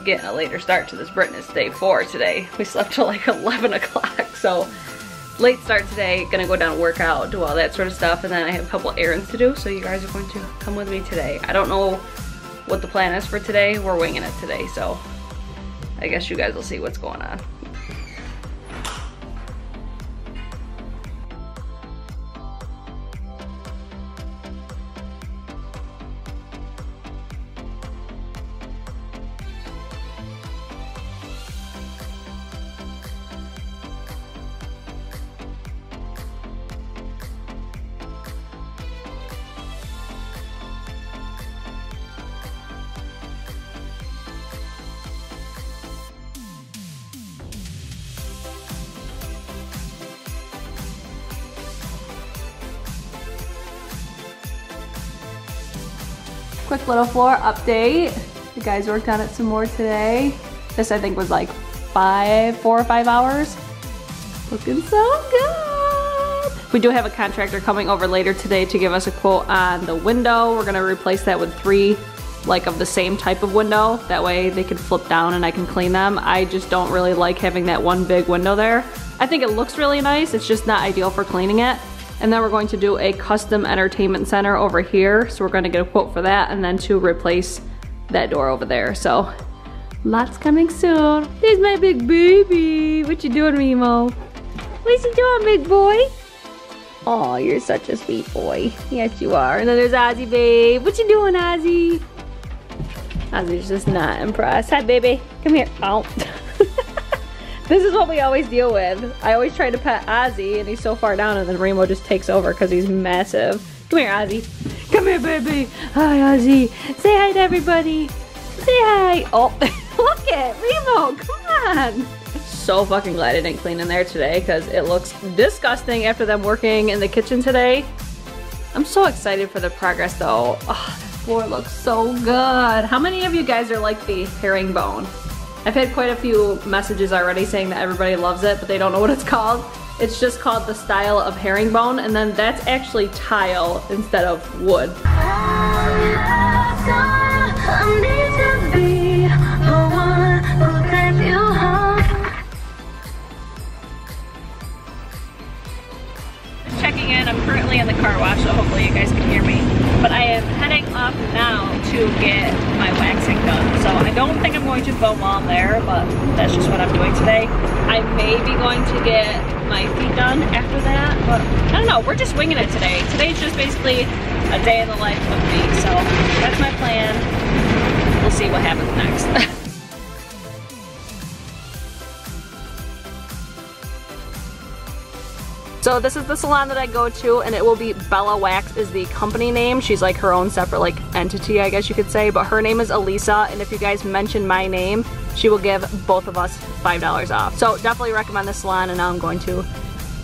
Getting a later start to this Britmas day 4 today. We slept till like 11 o'clock, so late start today. Gonna go down and work out, do all that sort of stuff, and then I have a couple errands to do, so you guys are going to come with me today. I don't know what the plan is for today. We're winging it today, so I guess you guys will see what's going on. Quick little floor update. The guys worked on it some more today. This I think was like 4 or 5 hours. Looking so good. We do have a contractor coming over later today to give us a quote on the window. We're gonna replace that with 3 like of the same type of window. That way they can flip down and I can clean them. I just don't really like having that one big window there. I think it looks really nice. It's just not ideal for cleaning it. And then we're going to do a custom entertainment center over here. So we're gonna get a quote for that and then to replace that door over there. So lots coming soon. There's my big baby. What you doing, Remo? What's you doing, big boy? Oh, you're such a sweet boy. Yes, you are. And then there's Ozzy, babe. What you doing, Ozzy? Ozzy's just not impressed. Hi, baby. Come here. Oh. This is what we always deal with. I always try to pet Ozzy and he's so far down and then Remo just takes over because he's massive. Come here, Ozzy. Come here, baby. Hi, Ozzy. Say hi to everybody. Say hi. Oh, look it, Remo, come on. So fucking glad I didn't clean in there today because it looks disgusting after them working in the kitchen today. I'm so excited for the progress though. Oh, the floor looks so good. How many of you guys are like the herringbone? I've had quite a few messages already saying that everybody loves it, but they don't know what it's called. It's just called the style of herringbone, and then that's actually tile instead of wood. Checking in, I'm currently in the car wash, so hopefully you guys can hear me. But I am heading up now to get my waxing done. So I don't think I'm going to film while I'm there, but that's just what I'm doing today. I may be going to get my feet done after that, but I don't know, we're just winging it today. Today's just basically a day in the life of me, so that's my plan. We'll see what happens next. So this is the salon that I go to, and it will be Bella Wax is the company name. She's like her own separate like entity, I guess you could say, but her name is Elisa, and if you guys mention my name, she will give both of us $5 off. So definitely recommend this salon, and now I'm going to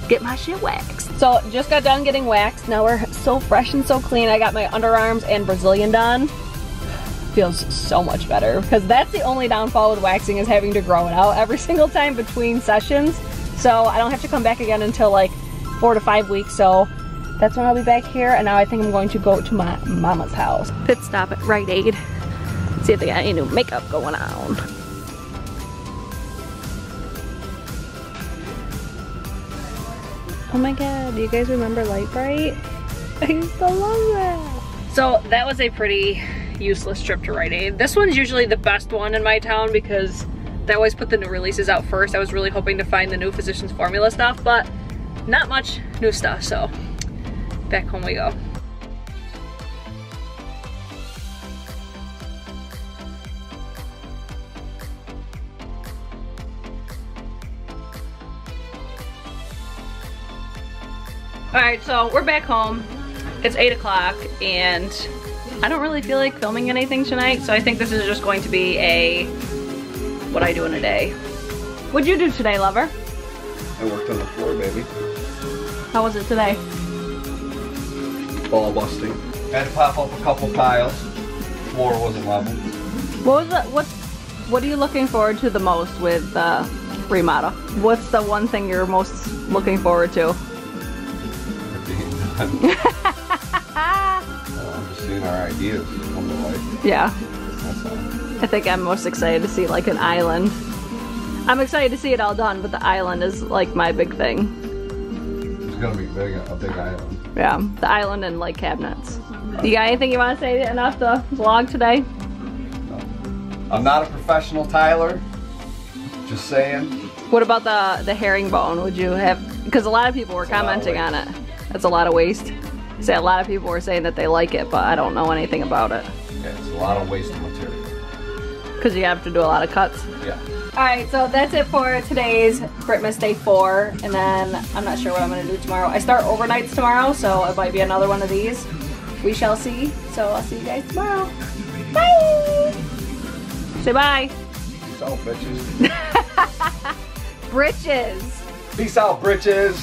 get my shit waxed. So just got done getting waxed. Now we're so fresh and so clean. I got my underarms and Brazilian done. Feels so much better, because that's the only downfall with waxing is having to grow it out every single time between sessions. So I don't have to come back again until like 4 to 5 weeks, so that's when I'll be back here. And now I think I'm going to go to my mama's house. Pit stop at Rite Aid. See if they got any new makeup going on. Oh my god, do you guys remember Light Bright? I used to love that. So that was a pretty useless trip to Rite Aid. This one's usually the best one in my town because they always put the new releases out first. I was really hoping to find the new Physicians Formula stuff, but not much new stuff, so back home we go. Alright, so we're back home. It's 8 o'clock and I don't really feel like filming anything tonight, so I think this is just going to be a what I do in a day. What'd you do today, lover? I worked on the floor, baby. How was it today? Ball busting. Had to pop up a couple tiles. Floor wasn't level. What are you looking forward to the most with remodel? What's the one thing you're most looking forward to? I'm just seeing our ideas come to life. Yeah. I think I'm most excited to see like an island. I'm excited to see it all done, but the island is like my big thing. It's gonna be big, a big island. Yeah, the island and like cabinets. You got anything you want to say enough to vlog today? No. I'm not a professional tiler. Just saying. What about the herringbone? Would you have? Because a lot of people were commenting on it. That's a lot of waste. Say a lot of people were saying that they like it, but I don't know anything about it. Yeah, it's a lot of waste of material. Because you have to do a lot of cuts. Yeah. Alright, so that's it for today's Britmas Day 4, and then I'm not sure what I'm going to do tomorrow. I start overnights tomorrow, so it might be another one of these. We shall see. So I'll see you guys tomorrow. Bye! Say bye. Peace out, bitches. Britches. Peace out, britches.